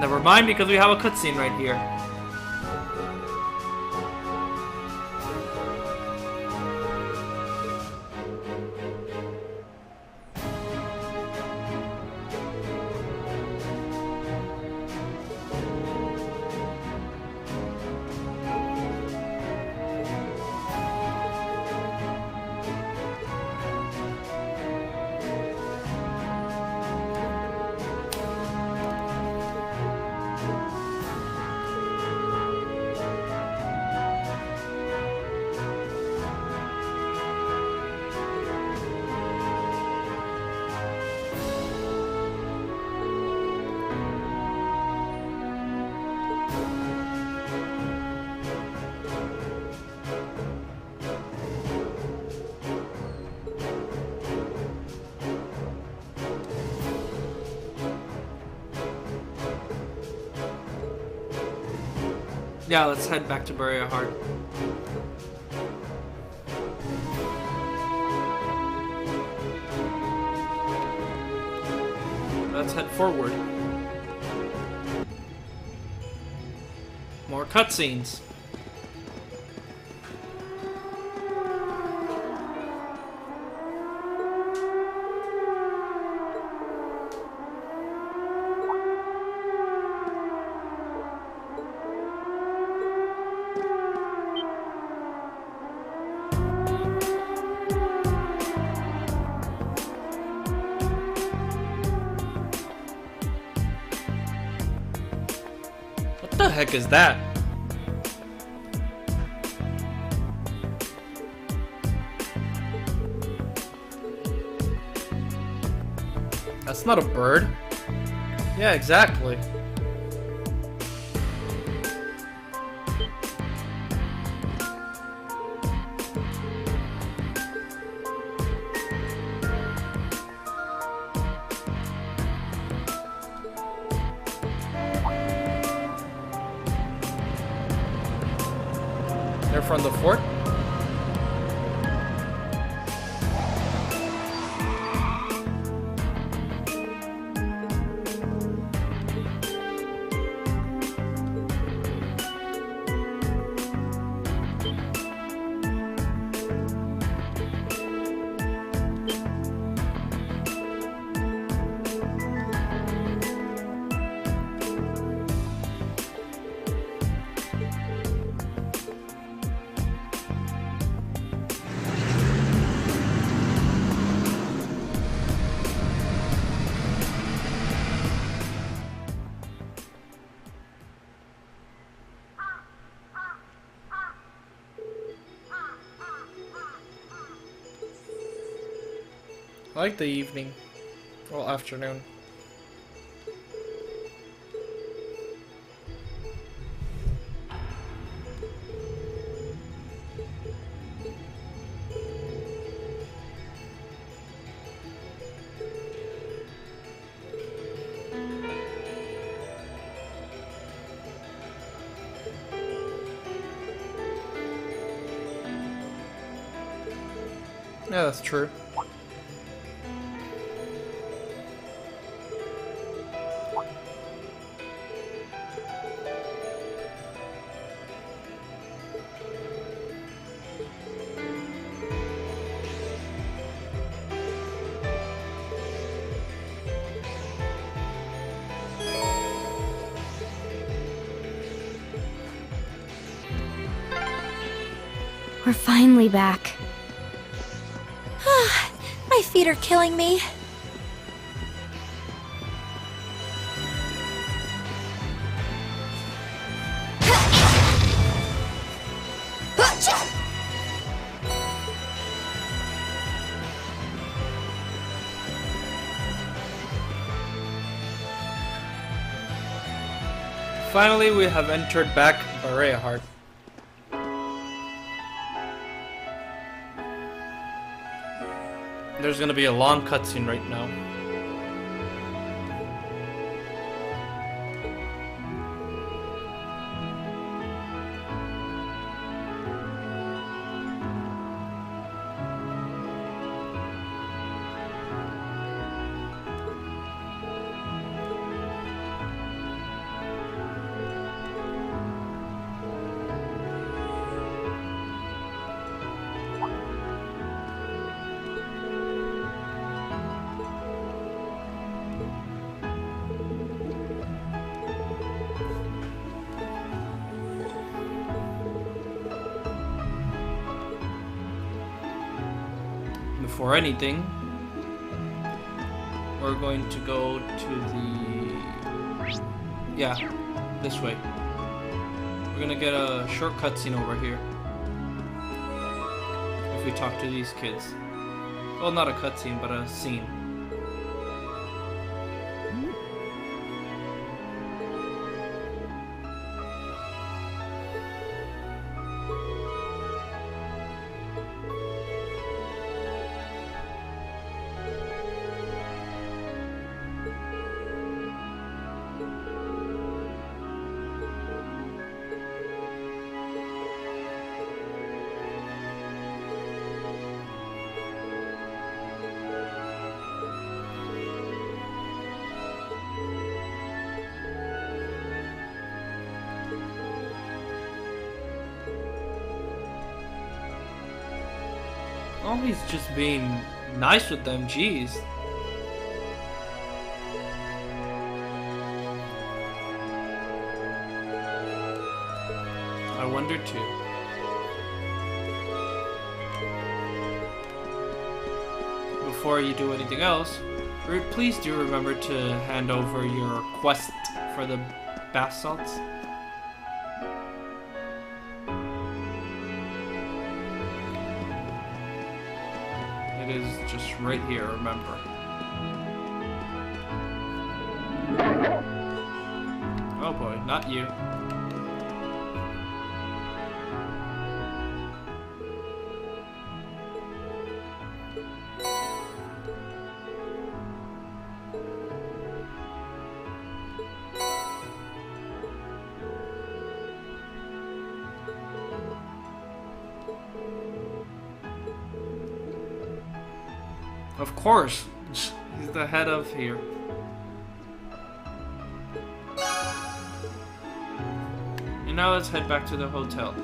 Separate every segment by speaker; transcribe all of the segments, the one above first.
Speaker 1: Never mind, because we have a cutscene right here. Yeah, let's head back to Burial Heart. Let's head forward. More cutscenes. What the heck is that? That's not a bird. Yeah, exactly. They're from the fort? I like the evening. Well, afternoon. Yeah, that's true.
Speaker 2: We're finally back. My feet are killing me.
Speaker 1: Finally, we have entered back Burial Heart. There's gonna be a long cutscene right now. before anything, we're going to go to the... yeah, this way. We're gonna get a short cutscene over here. If we talk to these kids. Well, not a cutscene, but a scene. Oh, he's just being nice with them, jeez. I wonder too. Before you do anything else, please do remember to hand over your quest for the bath salts. It is just right here, remember. Oh boy, not you. Of course, he's the head of here. And now let's head back to the hotel.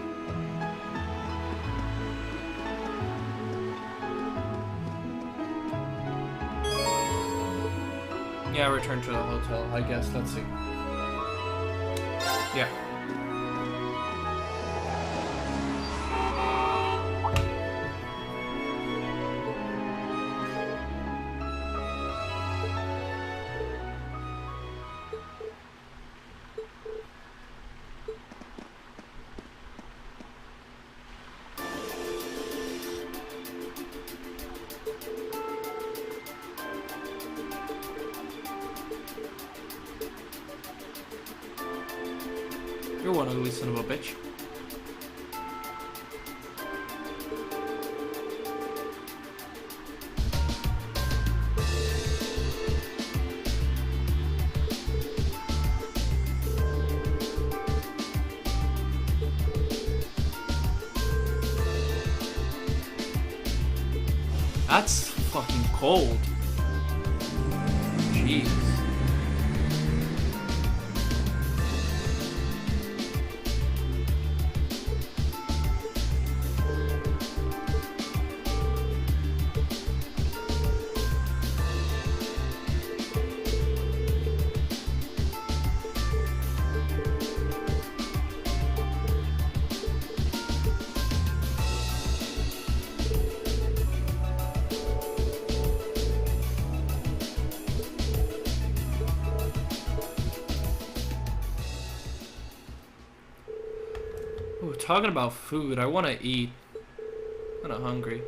Speaker 1: Yeah, return to the hotel, I guess. Let's see. Yeah. You're one ugly son of a bitch. That's fucking cold. Jeez. Ooh, talking about food, I want to eat. I'm kind of hungry.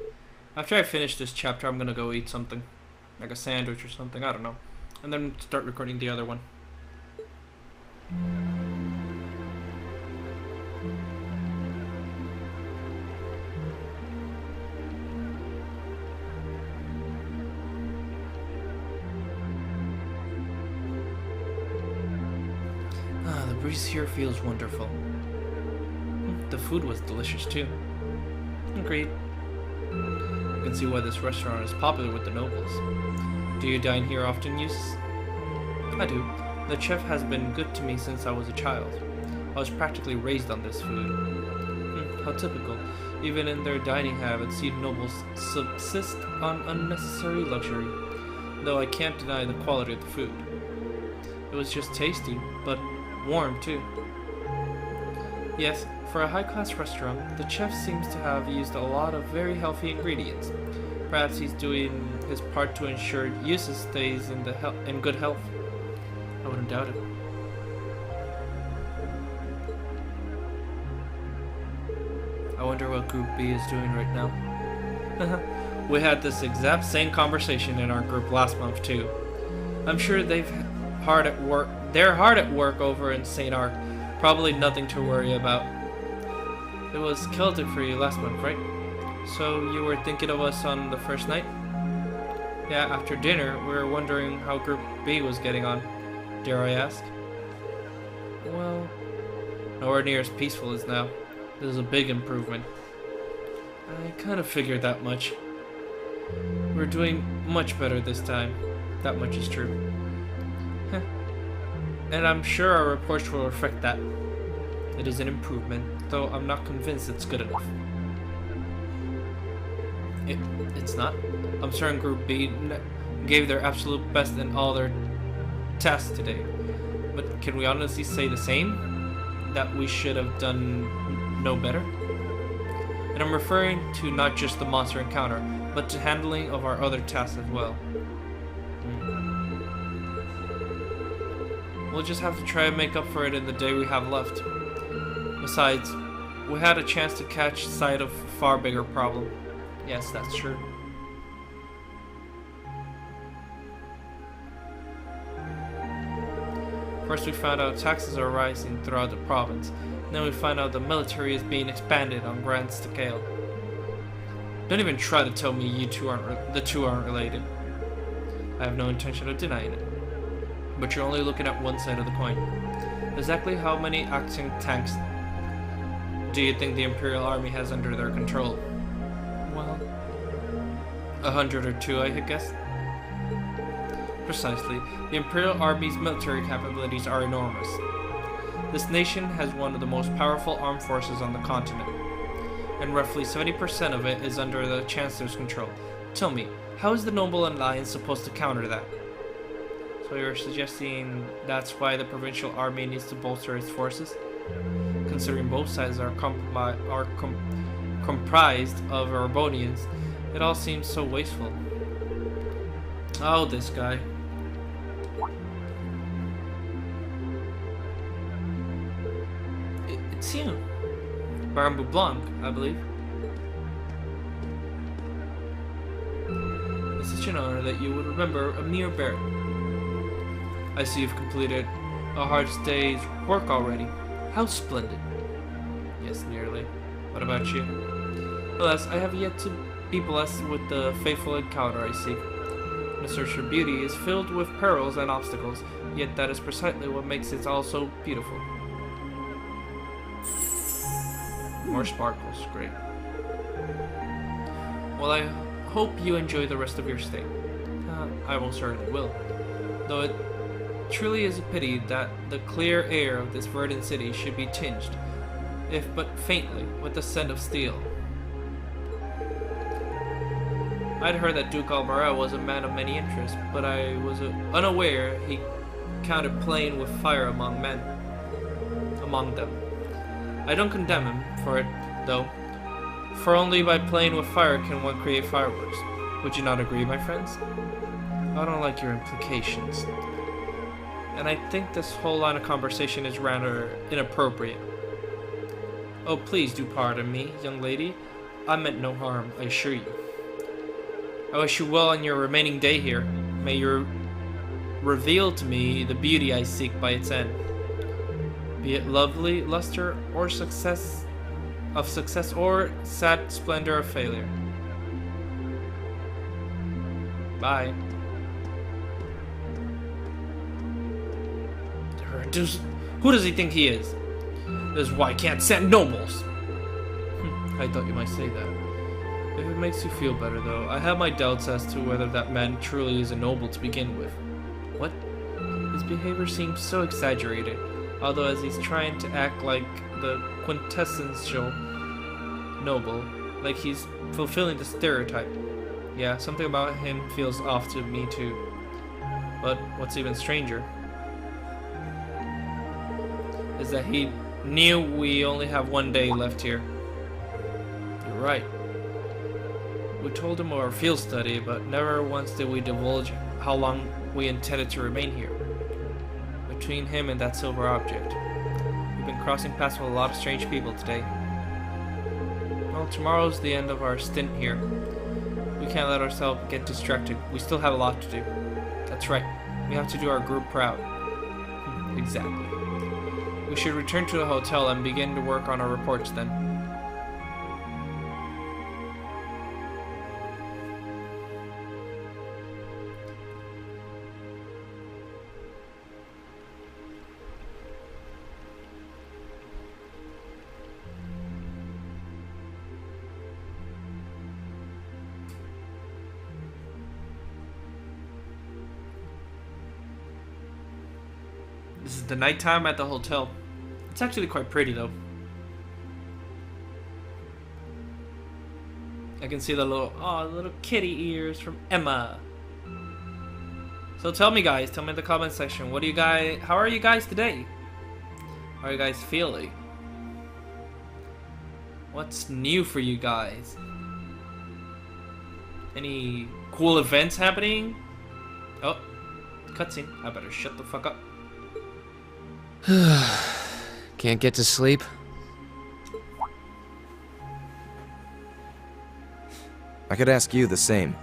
Speaker 1: After I finish this chapter, I'm going to go eat something. Like a sandwich or something, I don't know. And then start recording the other one. Ah, the breeze here feels wonderful. The food was delicious too. Agreed. You can see why this restaurant is popular with the nobles. Do you dine here often, Eustace? I do. The chef has been good to me since I was a child. I was practically raised on this food. How typical. Even in their dining habits, you nobles subsist on unnecessary luxury, though I can't deny the quality of the food. It was just tasty, but warm too. Yes, for a high-class restaurant, the chef seems to have used a lot of very healthy ingredients. Perhaps he's doing his part to ensure Yusa stays in good health. I wouldn't doubt it. I wonder what Group B is doing right now. We had this exact same conversation in our group last month too. I'm sure they're hard at work over in St. Arc. Probably nothing to worry about. It was Celtic for you last month, right? So you were thinking of us on the first night? Yeah, after dinner, we were wondering how Group B was getting on. Dare I ask? Well, nowhere near as peaceful as now. This is a big improvement. I kind of figured that much. We're doing much better this time. That much is true. And I'm sure our reports will reflect that. It is an improvement, though I'm not convinced it's good enough. It's not? I'm certain Group B gave their absolute best in all their tasks today. But can we honestly say the same? That we should have done no better? And I'm referring to not just the monster encounter, but to handling of our other tasks as well. We'll just have to try and make up for it in the day we have left. Besides, we had a chance to catch sight of a far bigger problem. Yes, that's true. First we found out taxes are rising throughout the province. Then we find out the military is being expanded on grand scale. Don't even try to tell me the two aren't related. I have no intention of denying it. But you're only looking at one side of the coin. Exactly how many acting tanks do you think the Imperial Army has under their control? Well, 100 or 2, I guess. Precisely. The Imperial Army's military capabilities are enormous. This nation has one of the most powerful armed forces on the continent, and roughly 70% of it is under the Chancellor's control. Tell me, how is the Noble Alliance supposed to counter that? So you're suggesting that's why the provincial army needs to bolster its forces? Considering both sides are comprised of Urbonians, it all seems so wasteful. Oh, this guy. It's you. Baron Blanc, I believe. It's such an honor that you would remember a mere Baron. I see you've completed a hard day's work already. How splendid. Yes, nearly. What about you? Alas, I have yet to be blessed with the faithful encounter I seek. The search for beauty is filled with perils and obstacles, yet that is precisely what makes it all so beautiful. More sparkles, great. Well, I hope you enjoy the rest of your stay. I most certainly will. Though it truly is a pity that the clear air of this verdant city should be tinged, if but faintly, with the scent of steel. I'd heard that Duke Alvarez was a man of many interests, but I was unaware he counted playing with fire among them. I don't condemn him for it, though, for only by playing with fire can one create fireworks. Would you not agree, my friends? I don't like your implications. And I think this whole line of conversation is rather inappropriate. Oh, please do pardon me, young lady. I meant no harm, I assure you. I wish you well on your remaining day here. May you reveal to me the beauty I seek by its end. Be it lovely luster or success or sad splendor of failure. Bye. Who does he think he is? This is why I can't send nobles. I thought you might say that. If it makes you feel better, though, I have my doubts as to whether that man truly is a noble to begin with. What? His behavior seems so exaggerated, although as he's trying to act like the quintessential noble, like he's fulfilling the stereotype. Yeah, something about him feels off to me too. But what's even stranger is that he knew we only have one day left here. You're right. We told him of our field study, but never once did we divulge how long we intended to remain here. Between him and that silver object, we've been crossing paths with a lot of strange people today. Well, tomorrow's the end of our stint here. We can't let ourselves get distracted. We still have a lot to do. That's right. We have to do our group proud. Exactly. We should return to the hotel and begin to work on our reports then. This is the nighttime at the hotel. It's actually quite pretty though. I can see the little kitty ears from Emma. So tell me guys, tell me in the comment section, how are you guys today? How are you guys feeling? What's new for you guys? Any cool events happening? Oh, cutscene. I better shut the fuck up.
Speaker 3: Can't get to sleep?
Speaker 4: I could ask you the same.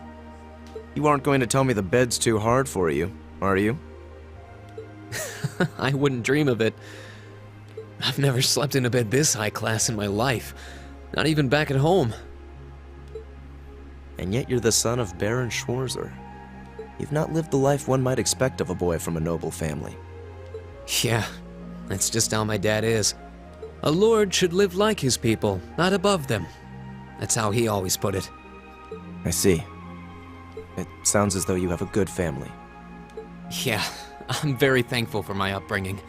Speaker 4: You aren't going to tell me the bed's too hard for you, are you?
Speaker 3: I wouldn't dream of it. I've never slept in a bed this high class in my life. Not even back at home.
Speaker 4: And yet you're the son of Baron Schwarzer. You've not lived the life one might expect of a boy from a noble family.
Speaker 3: Yeah, that's just how my dad is. A lord should live like his people, not above them. That's how he always put it.
Speaker 4: I see. It sounds as though you have a good family.
Speaker 3: Yeah, I'm very thankful for my upbringing.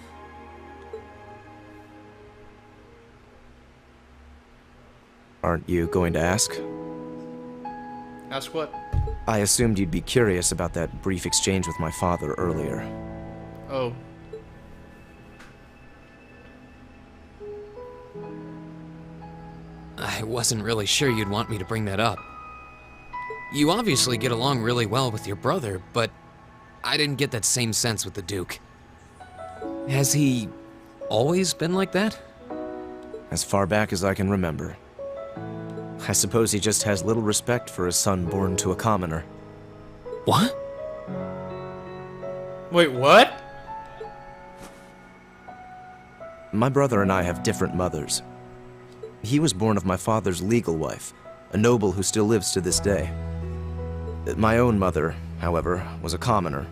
Speaker 4: Aren't you going to ask?
Speaker 1: Ask what?
Speaker 4: I assumed you'd be curious about that brief exchange with my father earlier.
Speaker 1: Oh.
Speaker 3: I wasn't really sure you'd want me to bring that up. You obviously get along really well with your brother, but I didn't get that same sense with the Duke. Has he always been like that?
Speaker 4: As far back as I can remember. I suppose he just has little respect for a son born to a commoner.
Speaker 3: What?
Speaker 1: Wait, what?
Speaker 4: My brother and I have different mothers. He was born of my father's legal wife, a noble who still lives to this day. My own mother, however, was a commoner,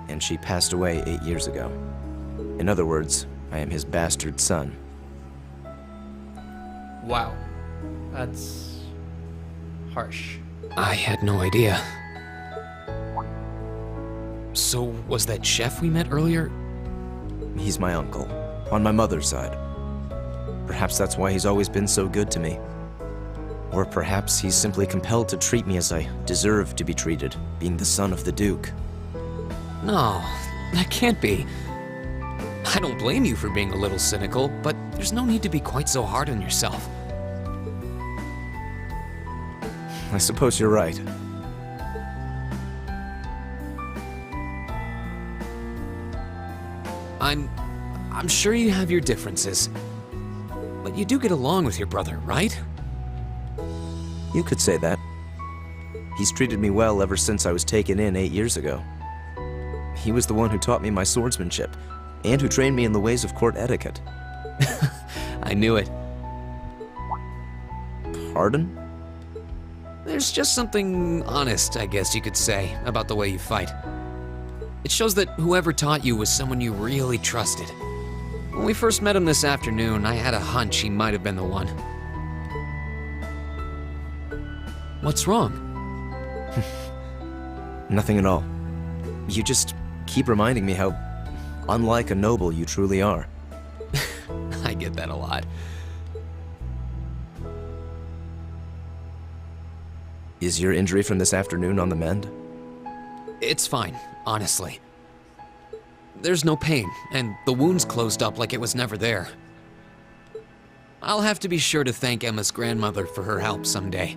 Speaker 4: and she passed away 8 years ago. In other words, I am his bastard son.
Speaker 1: Wow. That's harsh.
Speaker 3: I had no idea. So, was that chef we met earlier?
Speaker 4: He's my uncle, on my mother's side. Perhaps that's why he's always been so good to me. Or perhaps he's simply compelled to treat me as I deserve to be treated, being the son of the Duke.
Speaker 3: No, that can't be. I don't blame you for being a little cynical, but there's no need to be quite so hard on yourself.
Speaker 4: I suppose you're right.
Speaker 3: I'm sure you have your differences. But you do get along with your brother, right?
Speaker 4: You could say that. He's treated me well ever since I was taken in 8 years ago. He was the one who taught me my swordsmanship, and who trained me in the ways of court etiquette.
Speaker 3: I knew it.
Speaker 4: Pardon?
Speaker 3: There's just something honest, I guess you could say, about the way you fight. It shows that whoever taught you was someone you really trusted. When we first met him this afternoon, I had a hunch he might have been the one. What's wrong?
Speaker 4: Nothing at all. You just keep reminding me how unlike a noble you truly are.
Speaker 3: I get that a lot.
Speaker 4: Is your injury from this afternoon on the mend?
Speaker 3: It's fine, honestly. There's no pain, and the wound's closed up like it was never there. I'll have to be sure to thank Emma's grandmother for her help someday.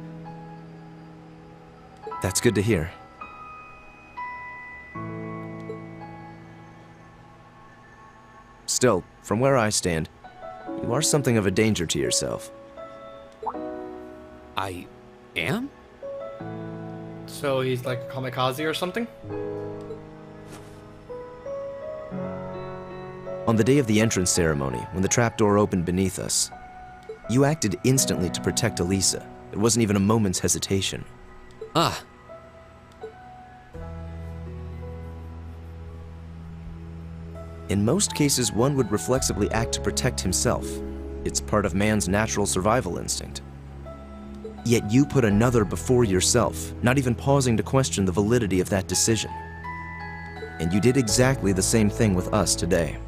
Speaker 4: That's good to hear. Still, from where I stand, you are something of a danger to yourself.
Speaker 3: I am?
Speaker 1: So he's like a kamikaze or something?
Speaker 4: On the day of the entrance ceremony, when the trapdoor opened beneath us, you acted instantly to protect Elisa. There wasn't even a moment's hesitation.
Speaker 3: Ah.
Speaker 4: In most cases, one would reflexively act to protect himself. It's part of man's natural survival instinct. Yet you put another before yourself, not even pausing to question the validity of that decision. And you did exactly the same thing with us today.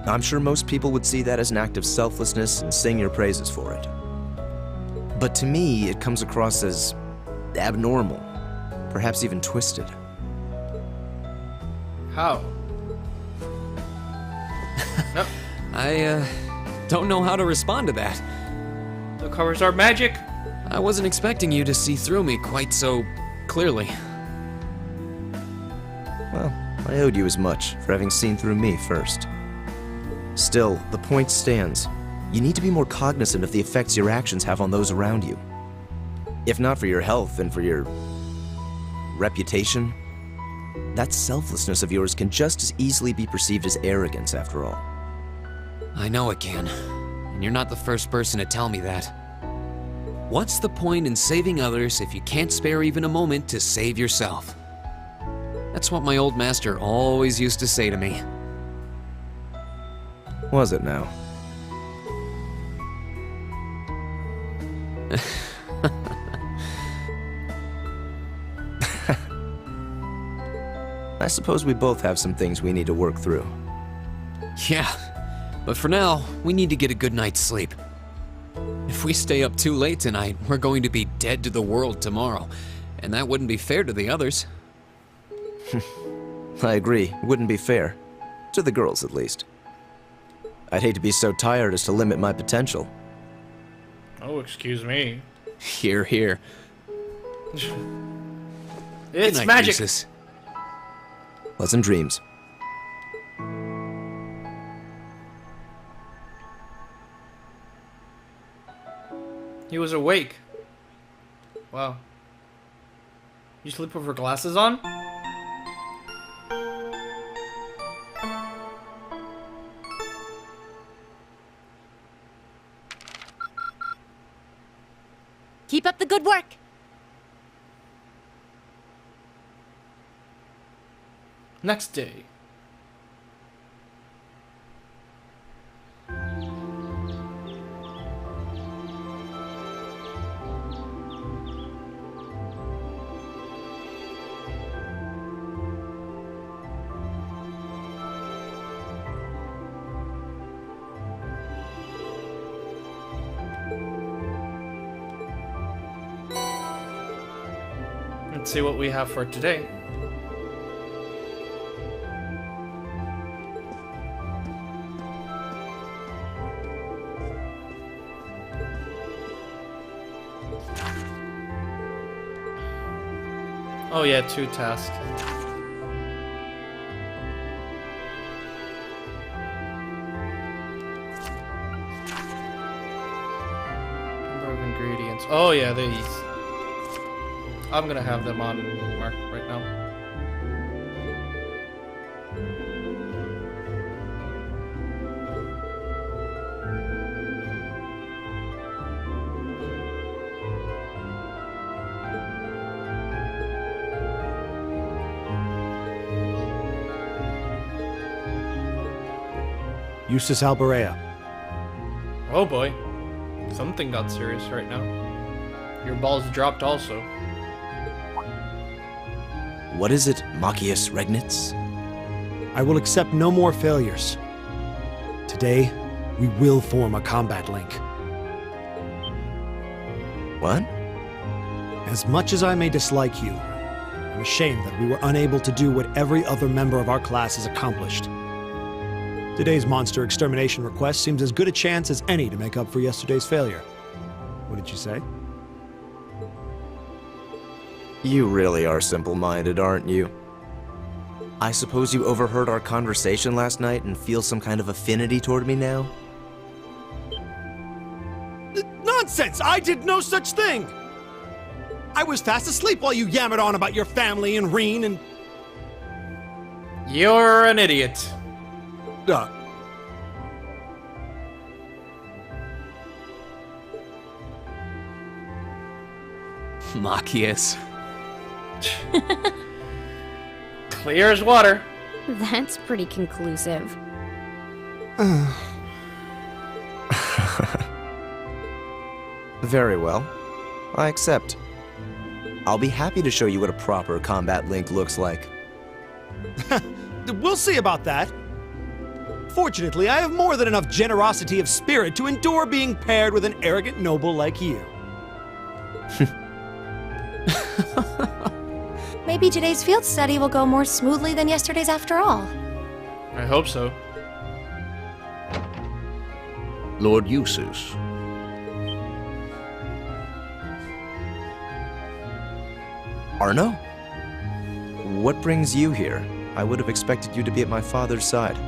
Speaker 4: I'm sure most people would see that as an act of selflessness and sing your praises for it. But to me, it comes across as abnormal, perhaps even twisted.
Speaker 1: How? No.
Speaker 3: I don't know how to respond to that.
Speaker 1: The covers are magic.
Speaker 3: I wasn't expecting you to see through me quite so clearly.
Speaker 4: Well, I owed you as much for having seen through me first. Still, the point stands. You need to be more cognizant of the effects your actions have on those around you. If not for your health and for your reputation, that selflessness of yours can just as easily be perceived as arrogance after all.
Speaker 3: I know it can, and you're not the first person to tell me that. What's the point in saving others if you can't spare even a moment to save yourself? That's what my old master always used to say to me.
Speaker 4: Was it now? I suppose we both have some things we need to work through.
Speaker 3: Yeah, but for now, we need to get a good night's sleep. If we stay up too late tonight, we're going to be dead to the world tomorrow, and that wouldn't be fair to the others.
Speaker 4: I agree, it wouldn't be fair. To the girls, at least. I'd hate to be so tired as to limit my potential.
Speaker 1: Oh, excuse me.
Speaker 3: Here, here.
Speaker 1: It's
Speaker 3: Good night,
Speaker 1: magic.
Speaker 3: Jesus.
Speaker 4: Pleasant dreams.
Speaker 1: He was awake. Wow. You sleep with your glasses on?
Speaker 2: Keep up the good work.
Speaker 1: Next day. Let's see what we have for today. Oh yeah, 2 tasks. Number of ingredients. Oh yeah, these. I'm gonna have them on mark right now.
Speaker 5: Eustace Alberea.
Speaker 1: Oh boy. Something got serious right now. Your balls dropped also.
Speaker 4: What is it, Machias Regnitz?
Speaker 5: I will accept no more failures. Today, we will form a combat link.
Speaker 4: What?
Speaker 5: As much as I may dislike you, I'm ashamed that we were unable to do what every other member of our class has accomplished. Today's monster extermination request seems as good a chance as any to make up for yesterday's failure. What did you say?
Speaker 4: You really are simple-minded, aren't you? I suppose you overheard our conversation last night and feel some kind of affinity toward me now?
Speaker 5: Nonsense! I did no such thing! I was fast asleep while you yammered on about your family and Reen and...
Speaker 1: You're an idiot.
Speaker 3: Machias.
Speaker 1: Clear as water.
Speaker 2: That's pretty conclusive.
Speaker 4: Very well. I accept. I'll be happy to show you what a proper combat link looks like.
Speaker 5: We'll see about that. Fortunately, I have more than enough generosity of spirit to endure being paired with an arrogant noble like you.
Speaker 2: Maybe today's field study will go more smoothly than yesterday's after all.
Speaker 1: I hope so.
Speaker 6: Lord Eustace.
Speaker 4: Arno? What brings you here? I would have expected you to be at my father's side.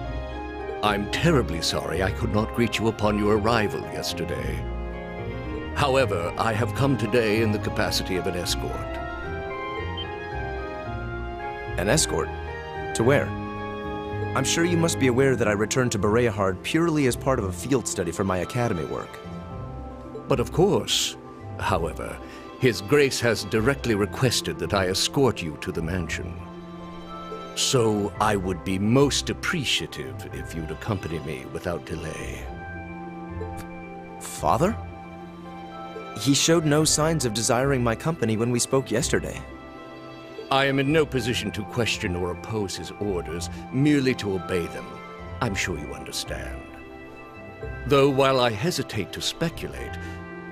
Speaker 6: I'm terribly sorry I could not greet you upon your arrival yesterday. However, I have come today in the capacity of an escort.
Speaker 4: An escort? To where? I'm sure you must be aware that I returned to Bereahard purely as part of a field study for my academy work.
Speaker 6: But of course, however, His Grace has directly requested that I escort you to the mansion. So I would be most appreciative if you'd accompany me without delay.
Speaker 4: Father? He showed no signs of desiring my company when we spoke yesterday.
Speaker 6: I am in no position to question or oppose his orders, merely to obey them. I'm sure you understand. Though while I hesitate to speculate,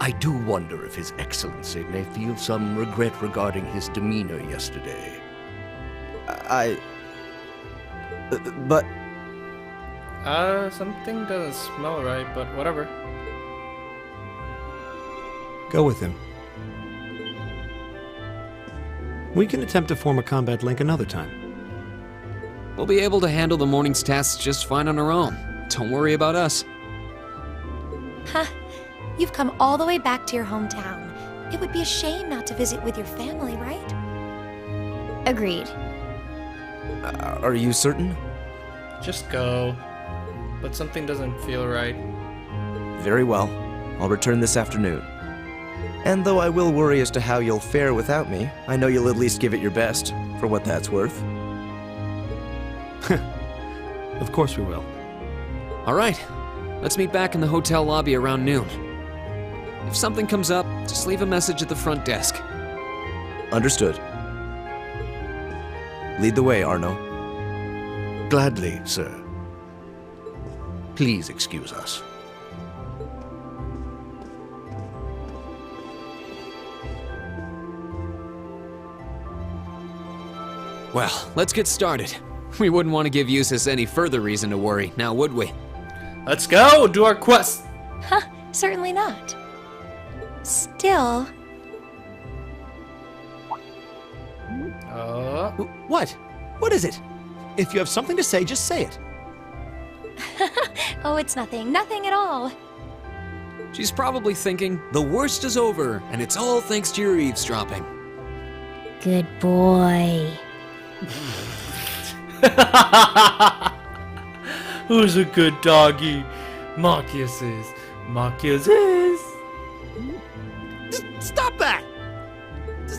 Speaker 6: I do wonder if His Excellency may feel some regret regarding his demeanor yesterday.
Speaker 4: But...
Speaker 1: Something doesn't smell right, but whatever.
Speaker 5: Go with him. We can attempt to form a combat link another time.
Speaker 3: We'll be able to handle the morning's tasks just fine on our own. Don't worry about us.
Speaker 2: Huh. You've come all the way back to your hometown. It would be a shame not to visit with your family, right? Agreed.
Speaker 4: Are you certain?
Speaker 1: Just go. But something doesn't feel right.
Speaker 4: Very well. I'll return this afternoon. And though I will worry as to how you'll fare without me, I know you'll at least give it your best, for what that's worth.
Speaker 5: Of course we will.
Speaker 3: All right, let's meet back in the hotel lobby around noon. If something comes up, just leave a message at the front desk.
Speaker 4: Understood. Lead the way, Arno.
Speaker 6: Gladly, sir. Please excuse us.
Speaker 3: Well, let's get started. We wouldn't want to give Eustace any further reason to worry, now would we?
Speaker 1: Let's go! Do our quest!
Speaker 2: Huh, certainly not. Still...
Speaker 5: What? What is it? If you have something to say, just say it.
Speaker 2: Oh, it's nothing. Nothing at all.
Speaker 3: She's probably thinking, the worst is over, and it's all thanks to your eavesdropping.
Speaker 2: Good boy.
Speaker 1: Who's a good doggy? Machias is. Machias is.
Speaker 5: Stop that!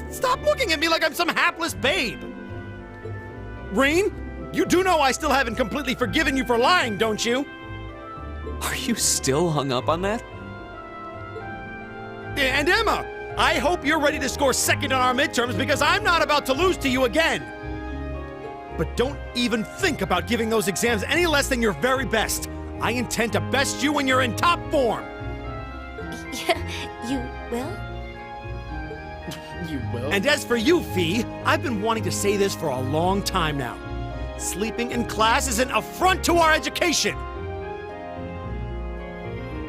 Speaker 5: Stop looking at me like I'm some hapless babe! Reen, you do know I still haven't completely forgiven you for lying, don't you?
Speaker 3: Are you still hung up on that?
Speaker 5: And Emma, I hope you're ready to score second on our midterms because I'm not about to lose to you again! But don't even think about giving those exams any less than your very best. I intend to best you when you're in top form!
Speaker 2: You will?
Speaker 1: You will?
Speaker 5: And as for you, Fee, I've been wanting to say this for a long time now. Sleeping in class is an affront to our education!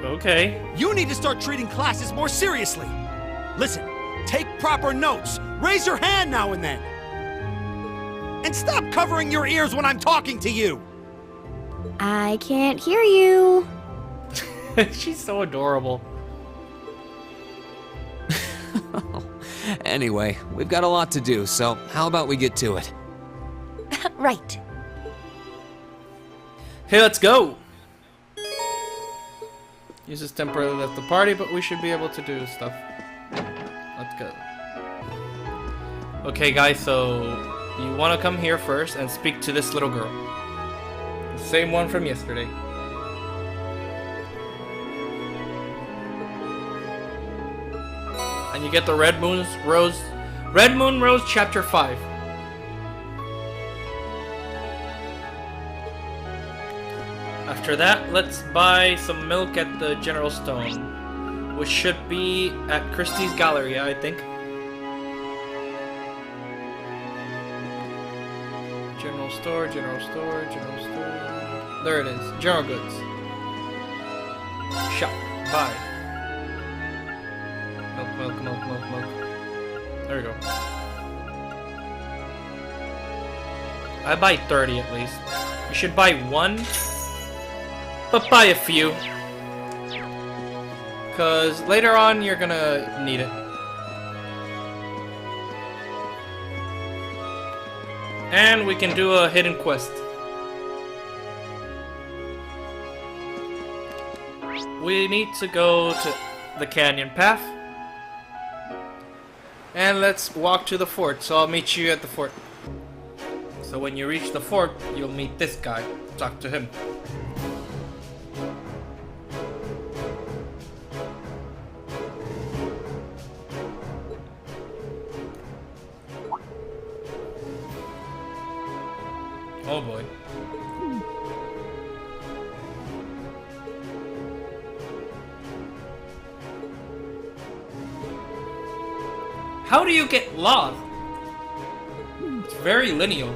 Speaker 1: Okay.
Speaker 5: You need to start treating classes more seriously. Listen, take proper notes. Raise your hand now and then. And stop covering your ears when I'm talking to you.
Speaker 7: I can't hear you.
Speaker 1: She's so adorable.
Speaker 3: Anyway, we've got a lot to do, so how about we get to it?
Speaker 2: Right.
Speaker 1: Hey, let's go! Uses temporarily left the party, but we should be able to do stuff. Let's go. Okay, guys, so you want to come here first and speak to this little girl. The same one from yesterday. And you get the Red Moon Rose Chapter 5. After that, let's buy some milk at the General Stone, which should be at Christie's Galleria, I think. General Store, General Store, General Store. There it is. General Goods. Shop. Buy. Milk, milk, milk, milk, milk. There we go. I buy 30 at least. You should buy one, but buy a few. Because later on you're gonna need it. And we can do a hidden quest. We need to go to the canyon path. And let's walk to the fort, so I'll meet you at the fort. So when you reach the fort, you'll meet this guy. Talk to him. Oh boy. How do you get lost? It's very lineal.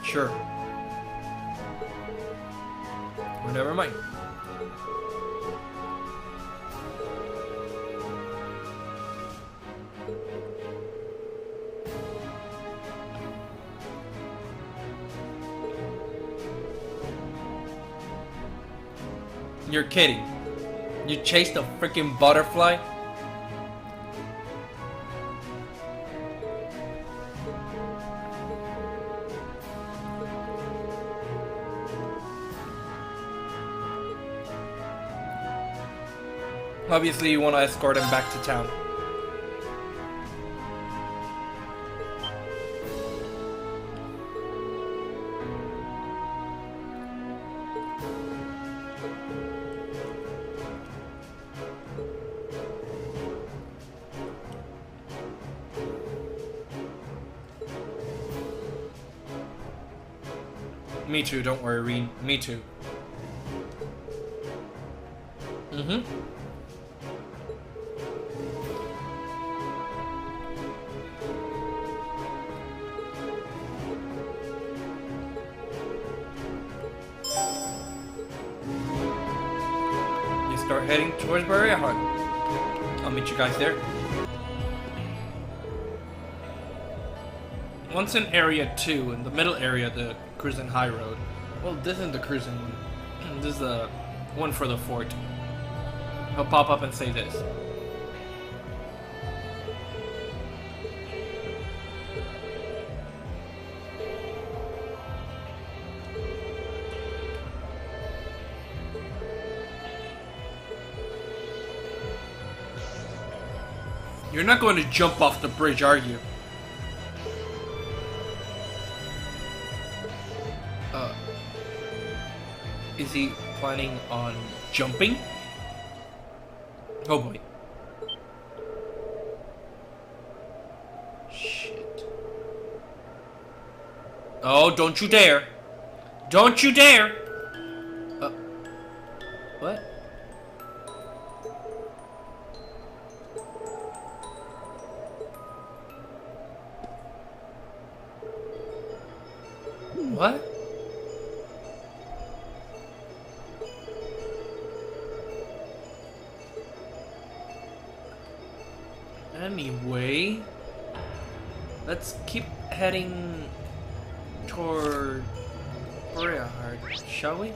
Speaker 1: Sure. Well, never mind. You're kidding. You chased a freaking butterfly? Obviously, you want to escort him back to town. Me too, don't worry, Reen. Me too. Mm-hmm. Start heading towards Barrier Hut. I'll meet you guys there. Once in Area 2, in the middle area, the Cruisin' High Road. Well, this isn't the Cruisin' one. This is the one for the fort. He'll pop up and say this. You're not going to jump off the bridge, are you? Is he planning on jumping? Oh boy. Shit. Oh, don't you dare. Don't you dare! What? What? Anyway, let's keep heading toward Briarheart, shall we?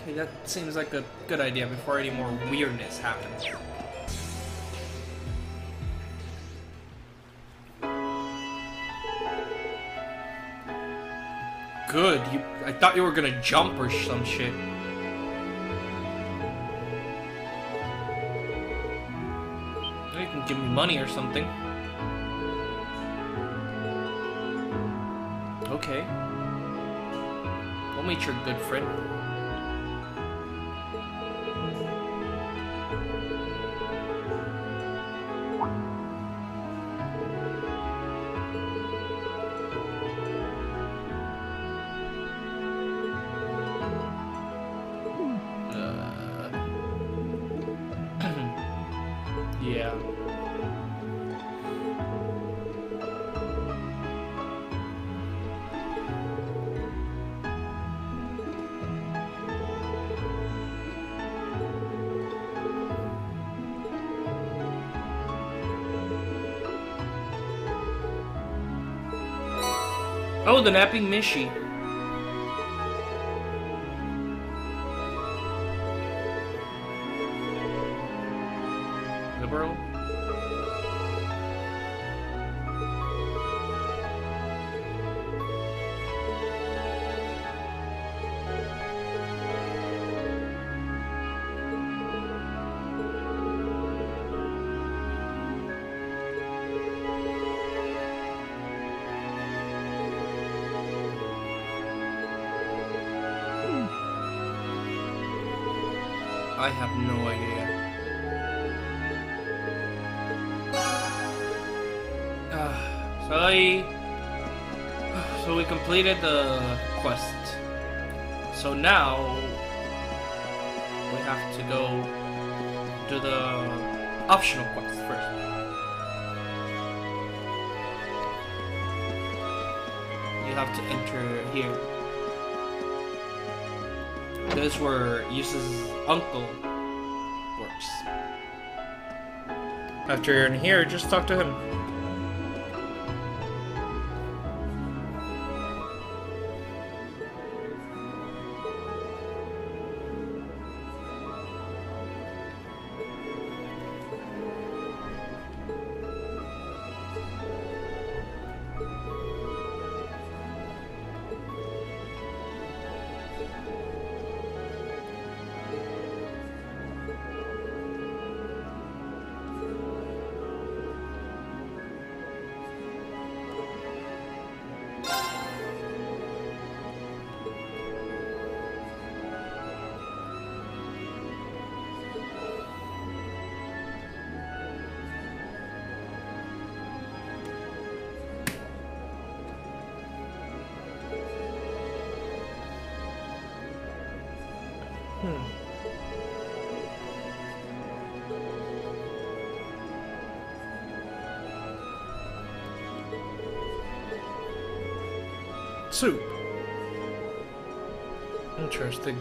Speaker 1: Okay, that seems like a good idea before any more weirdness happens. Good, I thought you were gonna jump or some shit. You can give me money or something. Okay. We'll meet your good friend. Yeah. Oh, the napping Michi. Liberal? I have no idea. So we completed the quest. So now we have to go do the optional quest first. You have to enter here. This is where Yusa's uncle works. After you're in here, just talk to him. Soup. Interesting.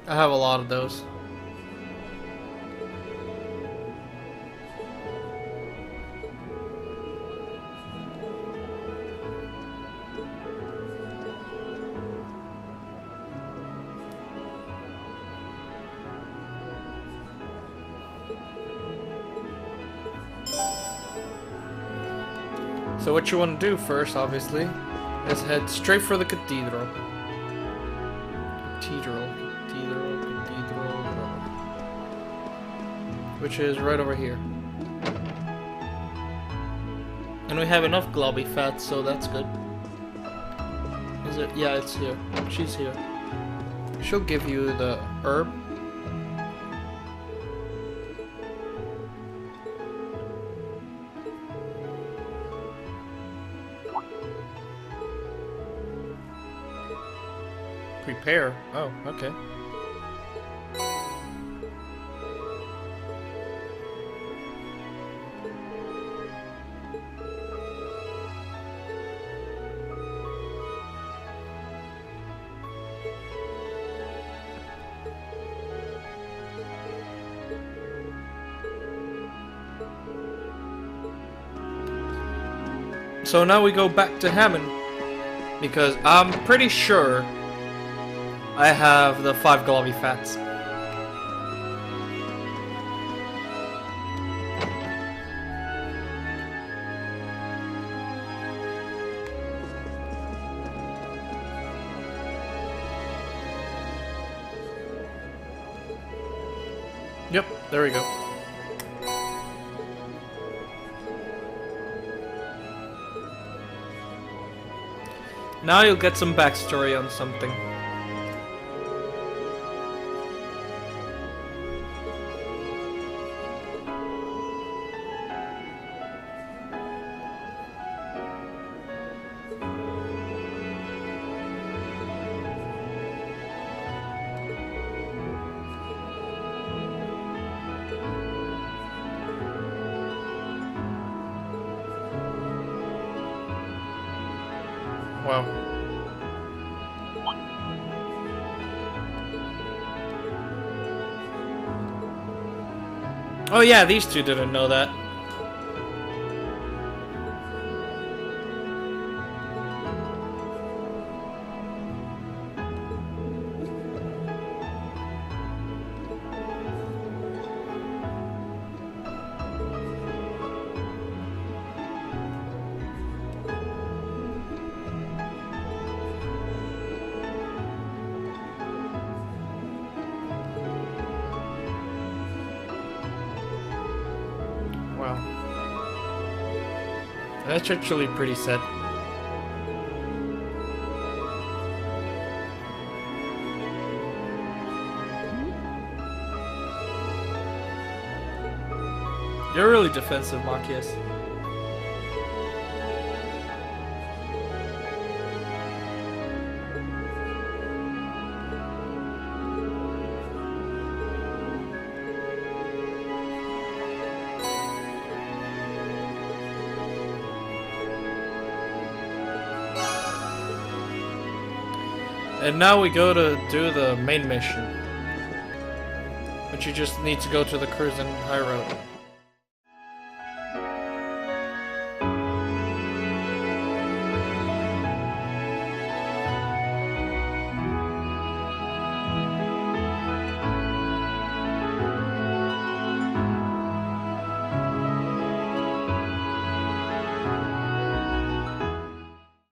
Speaker 1: I have a lot of those. So what you want to do first, obviously, is head straight for the cathedral. Cathedral. Which is right over here. And we have enough globby fat, so that's good. Is it? Yeah, it's here. She's here. She'll give you the herb. Prepare. Oh, okay. So now we go back to Hammond, because I'm pretty sure I have the 5 globby fats. Yep, there we go. Now you'll get some backstory on something. Wow. Oh yeah, these two didn't know that. Wow. That's actually pretty sad. You're really defensive, Machias. And now we go to do the main mission. But you just need to go to the cruise and high road.